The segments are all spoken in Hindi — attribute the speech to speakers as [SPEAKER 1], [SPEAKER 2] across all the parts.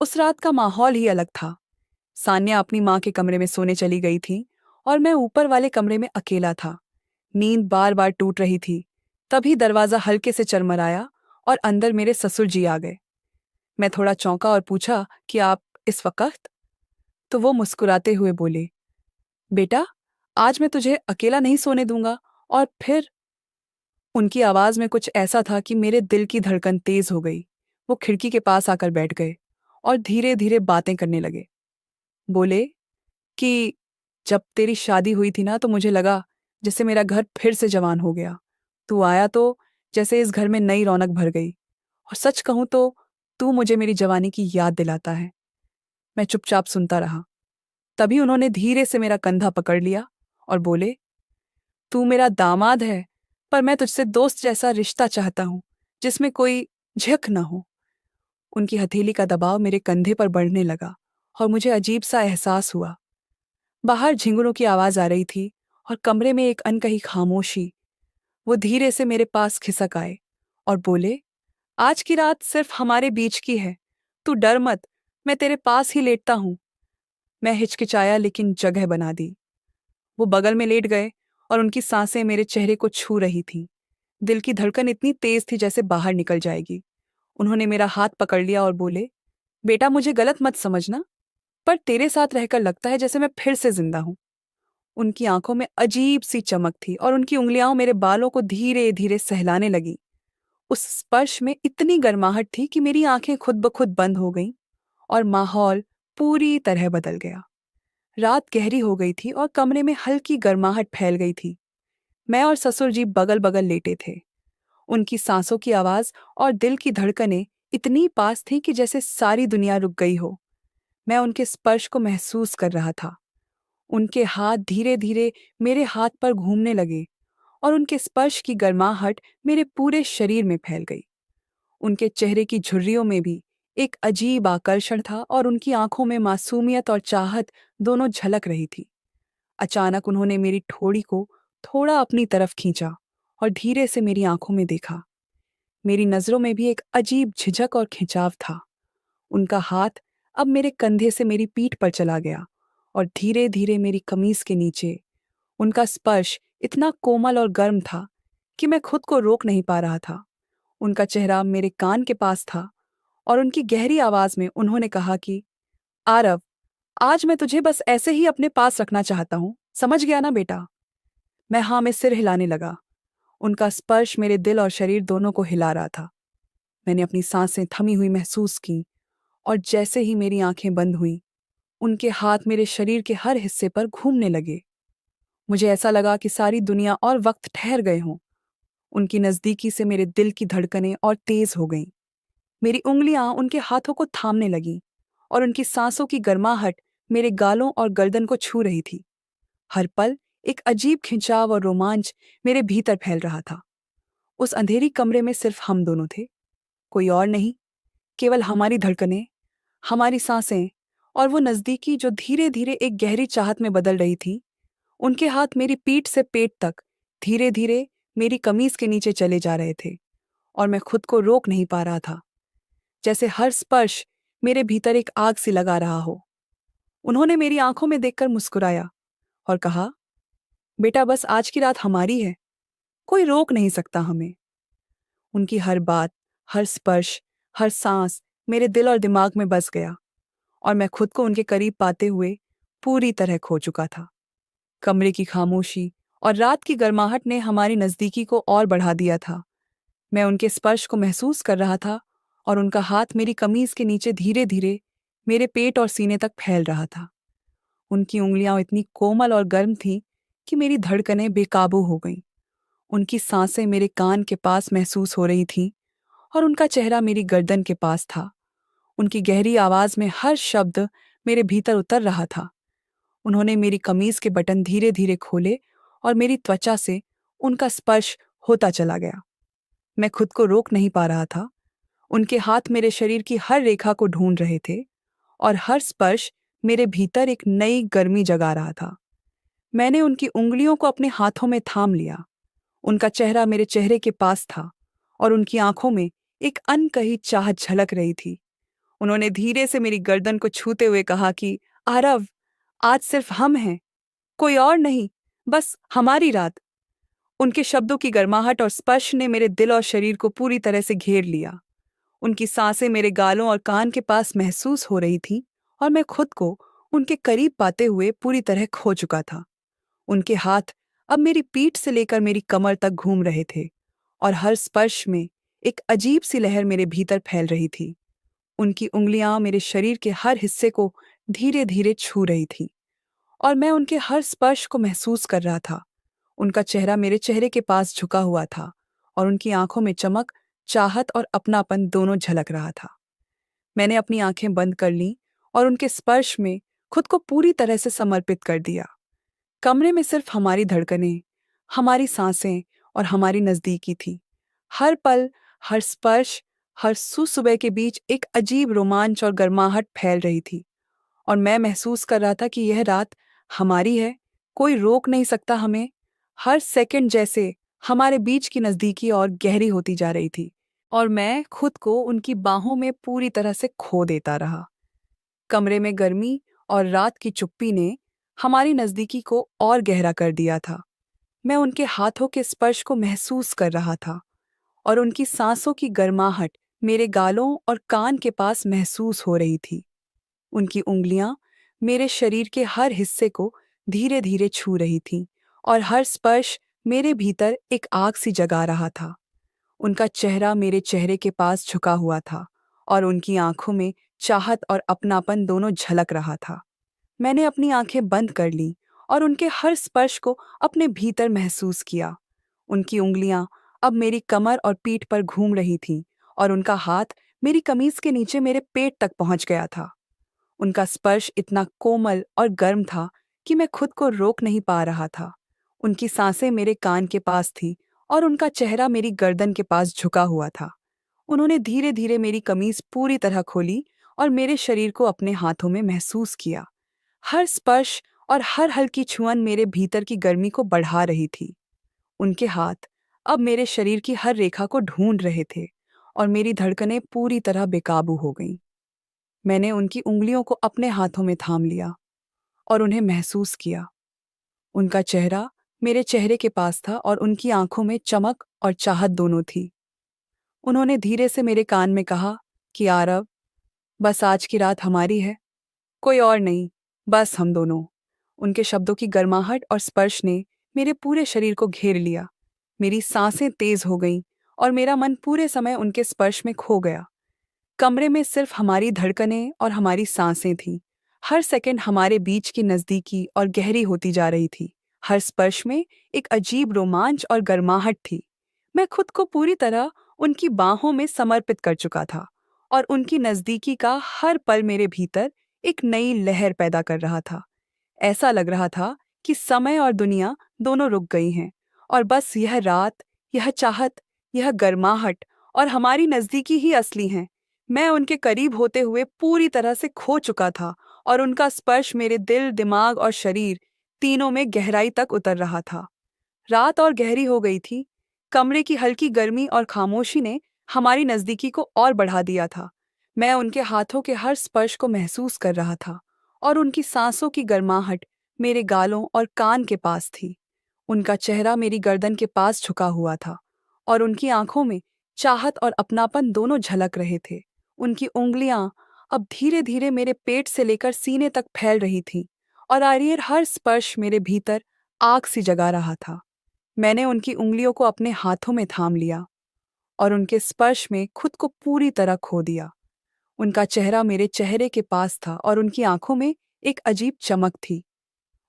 [SPEAKER 1] उस रात का माहौल ही अलग था। सान्या अपनी माँ के कमरे में सोने चली गई थी और मैं ऊपर वाले कमरे में अकेला था। नींद बार बार टूट रही थी। तभी दरवाज़ा हल्के से चरमराया और अंदर मेरे ससुर जी आ गए। मैं थोड़ा चौंका और पूछा कि आप इस वक्त? तो वो मुस्कुराते हुए बोले, बेटा, आज मैं तुझे अकेला नहीं सोने दूंगा। और फिर उनकी आवाज़ में कुछ ऐसा था कि मेरे दिल की धड़कन तेज हो गई। वो खिड़की के पास आकर बैठ गए और धीरे धीरे बातें करने लगे। बोले कि जब तेरी शादी हुई थी ना, तो मुझे लगा जैसे मेरा घर फिर से जवान हो गया। तू आया तो जैसे इस घर में नई रौनक भर गई। और सच कहूं तो तू मुझे मेरी जवानी की याद दिलाता है। मैं चुपचाप सुनता रहा। तभी उन्होंने धीरे से मेरा कंधा पकड़ लिया और बोले, तू मेरा दामाद है, पर मैं तुझसे दोस्त जैसा रिश्ता चाहता हूं, जिसमें कोई झक न हो। उनकी हथेली का दबाव मेरे कंधे पर बढ़ने लगा और मुझे अजीब सा एहसास हुआ। बाहर झिंगुरों की आवाज आ रही थी और कमरे में एक अनकही खामोशी। वो धीरे से मेरे पास खिसक आए और बोले, आज की रात सिर्फ हमारे बीच की है। तू डर मत, मैं तेरे पास ही लेटता हूं। मैं हिचकिचाया लेकिन जगह बना दी। वो बगल में लेट गए और उनकी सांसें मेरे चेहरे को छू रही थीं। दिल की धड़कन इतनी तेज थी जैसे बाहर निकल जाएगी। उन्होंने मेरा हाथ पकड़ लिया और बोले, बेटा, मुझे गलत मत समझना, पर तेरे साथ रहकर लगता है जैसे मैं फिर से जिंदा हूं। उनकी आंखों में अजीब सी चमक थी और उनकी उंगलियां मेरे बालों को धीरे धीरे सहलाने लगी। उस स्पर्श में इतनी गर्माहट थी कि मेरी आंखें खुद ब खुद बंद हो गईं और माहौल पूरी तरह बदल गया। रात गहरी हो गई थी और कमरे में हल्की गर्माहट फैल गई थी। मैं और ससुर जी बगल बगल लेटे थे। उनकी सांसों की आवाज और दिल की धड़कनें इतनी पास थीं कि जैसे सारी दुनिया रुक गई हो। मैं उनके स्पर्श को महसूस कर रहा था। उनके हाथ धीरे धीरे मेरे हाथ पर घूमने लगे और उनके स्पर्श की गर्माहट मेरे पूरे शरीर में फैल गई। उनके चेहरे की झुर्रियों में भी एक अजीब आकर्षण था और उनकी आंखों में मासूमियत और चाहत दोनों झलक रही थी। अचानक उन्होंने मेरी ठोड़ी को थोड़ा अपनी तरफ खींचा और धीरे से मेरी आंखों में देखा। मेरी नजरों में भी एक अजीब झिझक और खिंचाव था। उनका हाथ अब मेरे कंधे से मेरी पीठ पर चला गया और धीरे धीरे मेरी कमीज के नीचे। उनका स्पर्श इतना कोमल और गर्म था कि मैं खुद को रोक नहीं पा रहा था। उनका चेहरा मेरे कान के पास था और उनकी गहरी आवाज में उन्होंने कहा कि आरव, आज मैं तुझे बस ऐसे ही अपने पास रखना चाहता हूं, समझ गया ना बेटा? मैं हाँ में सिर हिलाने लगा। उनका स्पर्श मेरे दिल और शरीर दोनों को हिला रहा था। मैंने अपनी सांसें थमी हुई महसूस की और जैसे ही मेरी आंखें बंद हुईं, उनके हाथ मेरे शरीर के हर हिस्से पर घूमने लगे। मुझे ऐसा लगा कि सारी दुनिया और वक्त ठहर गए हों। उनकी नज़दीकी से मेरे दिल की धड़कनें और तेज हो गईं। मेरी उंगलियां उनके हाथों को थामने लगीं और उनकी सांसों की गर्माहट मेरे गालों और गर्दन को छू रही थी। हर पल एक अजीब खिंचाव और रोमांच मेरे भीतर फैल रहा था। उस अंधेरी कमरे में सिर्फ हम दोनों थे, कोई और नहीं। केवल हमारी धड़कनें, हमारी सांसें और वो नज़दीकी जो धीरे धीरे एक गहरी चाहत में बदल रही थी। उनके हाथ मेरी पीठ से पेट तक धीरे धीरे मेरी कमीज के नीचे चले जा रहे थे और मैं खुद को रोक नहीं पा रहा था, जैसे हर स्पर्श मेरे भीतर एक आग सी लगा रहा हो। उन्होंने मेरी आंखों में देखकर मुस्कुराया और कहा, बेटा, बस आज की रात हमारी है, कोई रोक नहीं सकता हमें। उनकी हर बात, हर स्पर्श, हर सांस मेरे दिल और दिमाग में बस गया और मैं खुद को उनके करीब पाते हुए पूरी तरह खो चुका था। कमरे की खामोशी और रात की गर्माहट ने हमारी नज़दीकी को और बढ़ा दिया था। मैं उनके स्पर्श को महसूस कर रहा था और उनका हाथ मेरी कमीज के नीचे धीरे धीरे मेरे पेट और सीने तक फैल रहा था। उनकी उंगलियां इतनी कोमल और गर्म थीं कि मेरी धड़कनें बेकाबू हो गईं। उनकी सांसें मेरे कान के पास महसूस हो रही थीं और उनका चेहरा मेरी गर्दन के पास था। उनकी गहरी आवाज में हर शब्द मेरे भीतर उतर रहा था। उन्होंने मेरी कमीज के बटन धीरे धीरे खोले और मेरी त्वचा से उनका स्पर्श होता चला गया। मैं खुद को रोक नहीं पा रहा था। उनके हाथ मेरे शरीर की हर रेखा को ढूंढ रहे थे और हर स्पर्श मेरे भीतर एक नई गर्मी जगा रहा था। मैंने उनकी उंगलियों को अपने हाथों में थाम लिया। उनका चेहरा मेरे चेहरे के पास था और उनकी आंखों में एक अनकही चाहत झलक रही थी। उन्होंने धीरे से मेरी गर्दन को छूते हुए कहा कि आरव, आज सिर्फ हम हैं, कोई और नहीं, बस हमारी रात। उनके शब्दों की गर्माहट और स्पर्श ने मेरे दिल और शरीर को पूरी तरह से घेर लिया। उनकी सांसें मेरे गालों और कान के पास महसूस हो रही थी और मैं खुद को उनके करीब पाते हुए पूरी तरह खो चुका था। उनके हाथ अब मेरी पीठ से लेकर मेरी कमर तक घूम रहे थे और हर स्पर्श में एक अजीब सी लहर मेरे भीतर फैल रही थी। उनकी उंगलियां मेरे शरीर के हर हिस्से को धीरे धीरे छू रही थी और मैं उनके हर स्पर्श को महसूस कर रहा था। उनका चेहरा मेरे चेहरे के पास झुका हुआ था और उनकी आंखों में चमक, चाहत और अपनापन दोनों झलक रहा था। मैंने अपनी आंखें बंद कर लीं और उनके स्पर्श में खुद को पूरी तरह से समर्पित कर दिया। कमरे में सिर्फ हमारी धड़कनें, हमारी सांसें और हमारी नज़दीकी थी। हर पल, हर स्पर्श, हर सुबह के बीच एक अजीब रोमांच और गर्माहट फैल रही थी और मैं महसूस कर रहा था कि यह रात हमारी है, कोई रोक नहीं सकता हमें। हर सेकंड जैसे हमारे बीच की नज़दीकी और गहरी होती जा रही थी और मैं खुद को उनकी बाहों में पूरी तरह से खो देता रहा। कमरे में गर्मी और रात की चुप्पी ने हमारी नज़दीकी को और गहरा कर दिया था। मैं उनके हाथों के स्पर्श को महसूस कर रहा था और उनकी सांसों की गर्माहट मेरे गालों और कान के पास महसूस हो रही थी। उनकी उंगलियां मेरे शरीर के हर हिस्से को धीरे धीरे छू रही थीं और हर स्पर्श मेरे भीतर एक आग सी जगा रहा था। उनका चेहरा मेरे चेहरे के पास झुका हुआ था और उनकी आंखों में चाहत और अपनापन दोनों झलक रहा था। मैंने अपनी आंखें बंद कर लीं और उनके हर स्पर्श को अपने भीतर महसूस किया। उनकी उंगलियां अब मेरी कमर और पीठ पर घूम रही थीं और उनका हाथ मेरी कमीज के नीचे मेरे पेट तक पहुंच गया था। उनका स्पर्श इतना कोमल और गर्म था कि मैं खुद को रोक नहीं पा रहा था। उनकी सांसें मेरे कान के पास थी और उनका चेहरा मेरी गर्दन के पास झुका हुआ था। उन्होंने धीरे धीरे मेरी कमीज पूरी तरह खोली और मेरे शरीर को अपने हाथों में महसूस किया। हर स्पर्श और हर हल्की छुअन मेरे भीतर की गर्मी को बढ़ा रही थी। उनके हाथ अब मेरे शरीर की हर रेखा को ढूंढ रहे थे और मेरी धड़कनें पूरी तरह बेकाबू हो गईं। मैंने उनकी उंगलियों को अपने हाथों में थाम लिया और उन्हें महसूस किया। उनका चेहरा मेरे चेहरे के पास था और उनकी आंखों में चमक और चाहत दोनों थी। उन्होंने धीरे से मेरे कान में कहा कि आरव, बस आज की रात हमारी है, कोई और नहीं, बस हम दोनों। उनके शब्दों की गर्माहट और स्पर्श ने मेरे पूरे शरीर को घेर लिया। मेरी सांसें तेज हो गईं और मेरा मन पूरे समय उनके स्पर्श में खो गया। कमरे में सिर्फ हमारी धड़कनें और हमारी सांसें थीं। हर सेकंड हमारे बीच की नज़दीकी और गहरी होती जा रही थी। हर स्पर्श में एक अजीब रोमांच और गर्माहट थी। मैं खुद को पूरी तरह उनकी बाहों में समर्पित कर चुका था और उनकी नज़दीकी का हर पल मेरे भीतर एक नई लहर पैदा कर रहा था। ऐसा लग रहा था कि समय और दुनिया दोनों रुक गई हैं और बस यह रात, यह चाहत, यह गर्माहट और हमारी नज़दीकी ही असली हैं। मैं उनके करीब होते हुए पूरी तरह से खो चुका था और उनका स्पर्श मेरे दिल, दिमाग और शरीर तीनों में गहराई तक उतर रहा था। रात और गहरी हो गई थी। कमरे की हल्की गर्मी और खामोशी ने हमारी नज़दीकी को और बढ़ा दिया था। मैं उनके हाथों के हर स्पर्श को महसूस कर रहा था और उनकी सांसों की गर्माहट मेरे गालों और कान के पास थी। उनका चेहरा मेरी गर्दन के पास झुका हुआ था और उनकी आंखों में चाहत और अपनापन दोनों झलक रहे थे। उनकी उंगलियां अब धीरे धीरे मेरे पेट से लेकर सीने तक फैल रही थीं और हर स्पर्श मेरे भीतर आग सी जगा रहा था। मैंने उनकी उंगलियों को अपने हाथों में थाम लिया और उनके स्पर्श में खुद को पूरी तरह खो दिया। उनका चेहरा मेरे चेहरे के पास था और उनकी आंखों में एक अजीब चमक थी।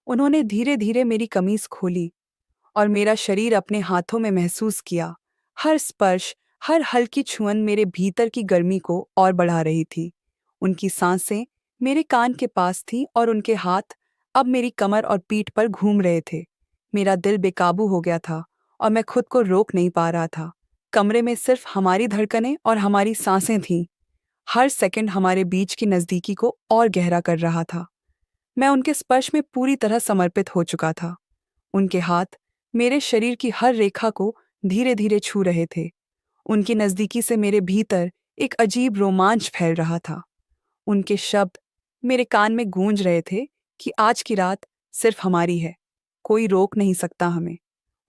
[SPEAKER 1] उन्होंने धीरे धीरे मेरी कमीज खोली और मेरा शरीर अपने हाथों में महसूस किया। हर स्पर्श, हर हल्की छुअन मेरे भीतर की गर्मी को और बढ़ा रही थी। उनकी सांसें मेरे कान के पास थीं और उनके हाथ अब मेरी कमर और पीठ पर घूम रहे थे। मेरा दिल बेकाबू हो गया था और मैं खुद को रोक नहीं पा रहा था। कमरे में सिर्फ हमारी धड़कनें और हमारी सांसें थीं। हर सेकंड हमारे बीच की नज़दीकी को और गहरा कर रहा था। मैं उनके स्पर्श में पूरी तरह समर्पित हो चुका था। उनके हाथ मेरे शरीर की हर रेखा को धीरे धीरे छू रहे थे। उनकी नज़दीकी से मेरे भीतर एक अजीब रोमांच फैल रहा था। उनके शब्द मेरे कान में गूंज रहे थे कि आज की रात सिर्फ हमारी है, कोई रोक नहीं सकता हमें।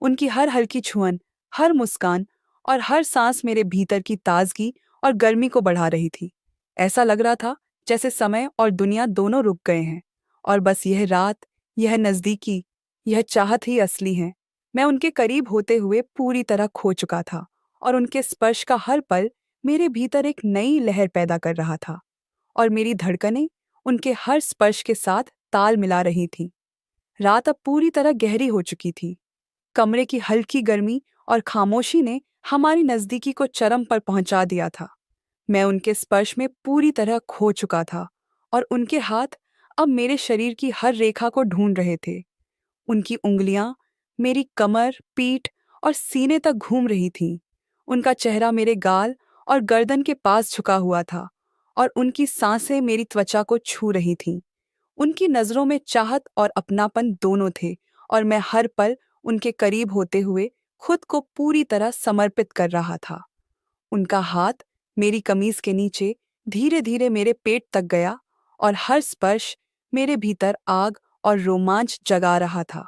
[SPEAKER 1] उनकी हर हल्की छुअन, हर मुस्कान और हर सांस मेरे भीतर की ताजगी और गर्मी को बढ़ा रही थी। ऐसा लग रहा था जैसे समय और दुनिया दोनों रुक गए हैं और बस यह रात, यह नज़दीकी, यह चाहत ही असली है। मैं उनके करीब होते हुए पूरी तरह खो चुका था और उनके स्पर्श का हर पल मेरे भीतर एक नई लहर पैदा कर रहा था और मेरी धड़कनें उनके हर स्पर्श के साथ ताल मिला रही थीं। रात अब पूरी तरह गहरी हो चुकी थी। कमरे की हल्की गर्मी और खामोशी ने हमारी नज़दीकी को चरम पर पहुंचा दिया था। मैं उनके स्पर्श में पूरी तरह खो चुका था और उनके हाथ अब मेरे शरीर की हर रेखा को ढूंढ रहे थे। उनकी उंगलियां मेरी कमर, पीठ और सीने तक घूम रही थीं। उनका चेहरा मेरे गाल और गर्दन के पास झुका हुआ था और उनकी सांसें मेरी त्वचा को छू रही थीं। उनकी नज़रों में चाहत और अपनापन दोनों थे और मैं हर पल उनके करीब होते हुए खुद को पूरी तरह समर्पित कर रहा था। उनका हाथ मेरी कमीज के नीचे धीरे धीरे मेरे पेट तक गया और हर स्पर्श मेरे भीतर आग और रोमांच जगा रहा था।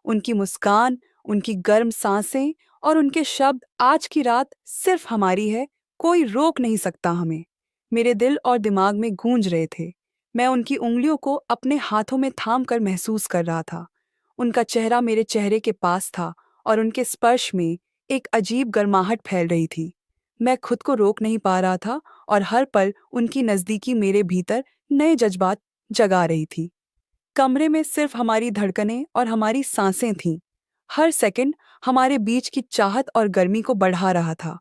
[SPEAKER 1] उनकी मुस्कान, उनकी गर्म सांसें और उनके शब्द आज की रात सिर्फ हमारी है, कोई रोक नहीं सकता हमें, मेरे दिल और दिमाग में गूंज रहे थे। मैं उनकी उंगलियों को अपने हाथों में थाम कर महसूस कर रहा था। उनका चेहरा मेरे चेहरे के पास था और उनके स्पर्श में एक अजीब गर्माहट फैल रही थी। मैं खुद को रोक नहीं पा रहा था और हर पल उनकी नज़दीकी मेरे भीतर नए जज्बात जगा रही थी। कमरे में सिर्फ हमारी धड़कनें और हमारी सांसें थीं। हर सेकंड हमारे बीच की चाहत और गर्मी को बढ़ा रहा था।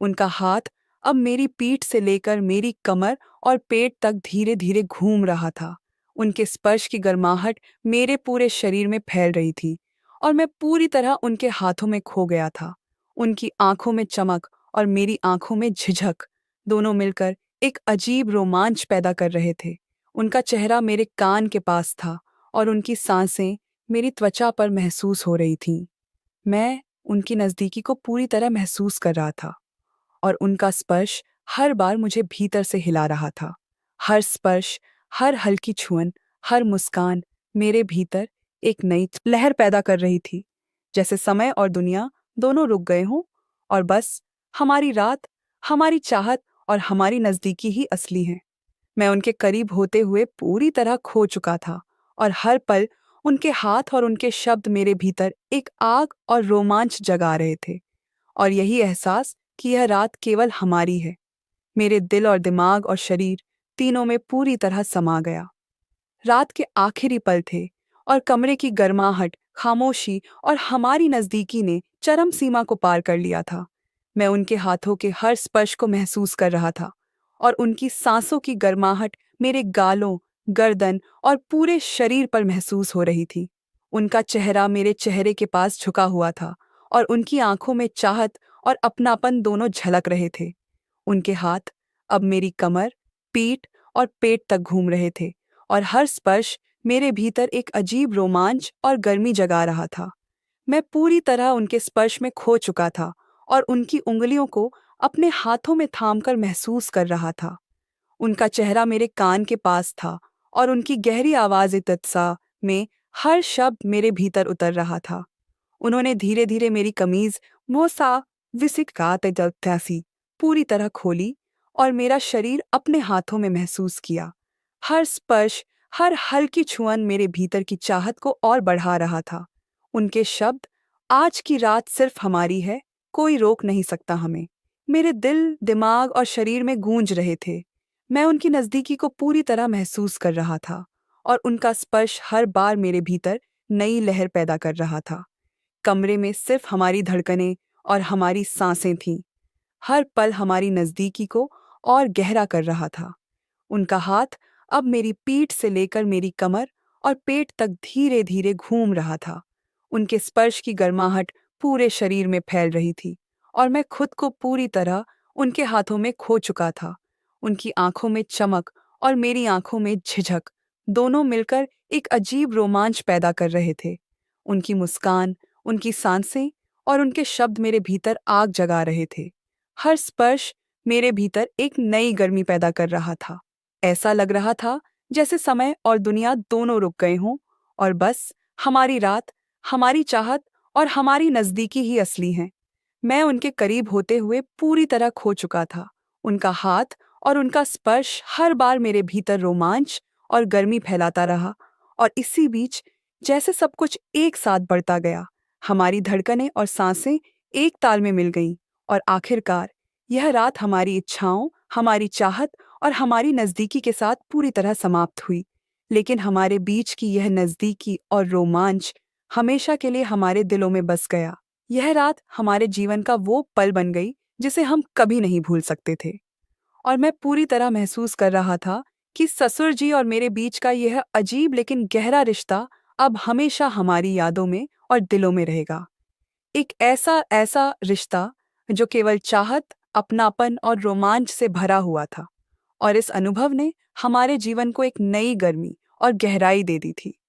[SPEAKER 1] उनका हाथ अब मेरी पीठ से लेकर मेरी कमर और पेट तक धीरे धीरे घूम रहा था। उनके स्पर्श की गर्माहट मेरे पूरे शरीर में फैल रही थी और मैं पूरी तरह उनके हाथों में खो गया था। उनकी आंखों में चमक और मेरी आंखों में झिझक दोनों मिलकर एक अजीब रोमांच पैदा कर रहे थे। उनका चेहरा मेरे कान के पास था और उनकी सांसें मेरी त्वचा पर महसूस हो रही थीं। मैं उनकी नज़दीकी को पूरी तरह महसूस कर रहा था और उनका स्पर्श हर बार मुझे भीतर से हिला रहा था। हर स्पर्श, हर हल्की छुअन, हर मुस्कान मेरे भीतर एक नई लहर पैदा कर रही थी, जैसे समय और दुनिया दोनों रुक गए हों और बस हमारी रात, हमारी चाहत और हमारी नज़दीकी ही असली है। मैं उनके करीब होते हुए पूरी तरह खो चुका था और हर पल उनके हाथ और उनके शब्द मेरे भीतर एक आग और रोमांच जगा रहे थे और यही एहसास कि यह रात केवल हमारी है, मेरे दिल और दिमाग और शरीर तीनों में पूरी तरह समा गया। रात के आखिरी पल थे और कमरे की गर्माहट, खामोशी और हमारी नज़दीकी ने चरम सीमा को पार कर लिया था। मैं उनके हाथों के हर स्पर्श को महसूस कर रहा था और उनकी सांसों की गर्माहट मेरे गालों, गर्दन और पूरे शरीर पर महसूस हो रही थी। उनका चेहरा मेरे चेहरे के पास झुका हुआ था और उनकी आंखों में चाहत और अपनापन दोनों झलक रहे थे। उनके हाथ अब मेरी कमर, पीठ और पेट तक घूम रहे थे और हर स्पर्श मेरे भीतर एक अजीब रोमांच और गर्मी जगा रहा था। मैं पूरी तरह उनके स्पर्श में खो चुका था और उनकी उंगलियों को अपने हाथों में थामकर महसूस कर रहा था। उनका चेहरा मेरे कान के पास था और उनकी गहरी आवाज़ इत्तसा में हर शब्द मेरे भीतर उतर रहा था। उन्होंने धीरे धीरे मेरी कमीज मोसा विसिक कासी पूरी तरह खोली और मेरा शरीर अपने हाथों में महसूस किया। हर स्पर्श, हर हल्की छुअन मेरे भीतर की चाहत को और बढ़ा रहा था। उनके शब्द, आज की रात सिर्फ हमारी है, कोई रोक नहीं सकता हमें, मेरे दिल, दिमाग और शरीर में गूंज रहे थे। मैं उनकी नज़दीकी को पूरी तरह महसूस कर रहा था और उनका स्पर्श हर बार मेरे भीतर नई लहर पैदा कर रहा था। कमरे में सिर्फ हमारी धड़कनें और हमारी सांसें थीं। हर पल हमारी नज़दीकी को और गहरा कर रहा था। उनका हाथ अब मेरी पीठ से लेकर मेरी कमर और पेट तक धीरे धीरे घूम रहा था। उनके स्पर्श की गर्माहट पूरे शरीर में फैल रही थी और मैं खुद को पूरी तरह उनके हाथों में खो चुका था। उनकी आंखों में चमक और मेरी आंखों में झिझक दोनों मिलकर एक अजीब रोमांच पैदा कर रहे थे। उनकी मुस्कान, उनकी सांसें और उनके शब्द मेरे भीतर आग जगा रहे थे। हर स्पर्श मेरे भीतर एक नई गर्मी पैदा कर रहा था। ऐसा लग रहा था जैसे समय और दुनिया दोनों रुक गए हों और बस हमारी रात, हमारी चाहत और हमारी नज़दीकी ही असली हैं। मैं उनके करीब होते हुए पूरी तरह खो चुका था। उनका हाथ और उनका स्पर्श हर बार मेरे भीतर रोमांच और गर्मी फैलाता रहा और इसी बीच जैसे सब कुछ एक साथ बढ़ता गया। हमारी धड़कनें और सांसें एक ताल में मिल गईं और आखिरकार यह रात हमारी इच्छाओं, हमारी चाहत और हमारी नज़दीकी के साथ पूरी तरह समाप्त हुई। लेकिन हमारे बीच की यह नज़दीकी और रोमांच हमेशा के लिए हमारे दिलों में बस गया। यह रात हमारे जीवन का वो पल बन गई जिसे हम कभी नहीं भूल सकते थे। और मैं पूरी तरह महसूस कर रहा था कि ससुर जी और मेरे बीच का यह अजीब लेकिन गहरा रिश्ता अब हमेशा हमारी यादों में और दिलों में रहेगा। एक ऐसा ऐसा रिश्ता जो केवल चाहत, अपनापन और रोमांच से भरा हुआ था। और इस अनुभव ने हमारे जीवन को एक नई गर्मी और गहराई दे दी थी।